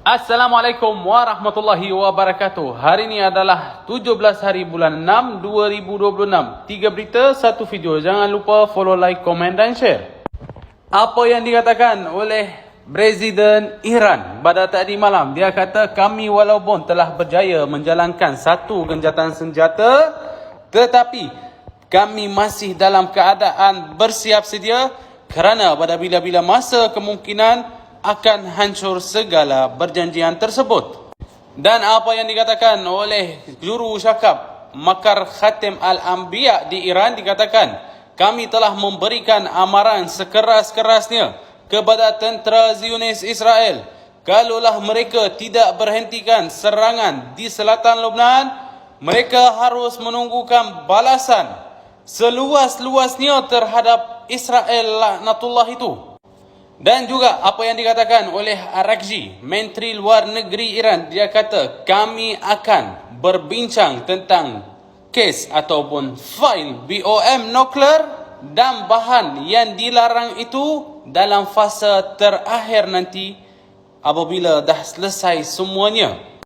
Assalamualaikum warahmatullahi wabarakatuh. Hari ini adalah 17 hari bulan 6 2026. 3 berita, 1 video. Jangan lupa follow, like, komen dan share. Apa yang dikatakan oleh Presiden Iran pada tadi malam? Dia kata kami walaupun telah berjaya menjalankan satu gencatan senjata, tetapi kami masih dalam keadaan bersiap sedia kerana pada bila-bila masa kemungkinan akan hancur segala perjanjian tersebut. Dan apa yang dikatakan oleh juru cakap Makar Khatim Al-Anbiya di Iran, dikatakan kami telah memberikan amaran sekeras-kerasnya kepada tentera Zionis Israel. Kalaulah mereka tidak berhentikan serangan di selatan Lebanon, mereka harus menunggukan balasan seluas-luasnya terhadap Israel laknatullah itu. Dan juga apa yang dikatakan oleh Arakji, Menteri Luar Negeri Iran, dia kata kami akan berbincang tentang kes ataupun fail BOM nuklear dan bahan yang dilarang itu dalam fasa terakhir nanti apabila dah selesai semuanya.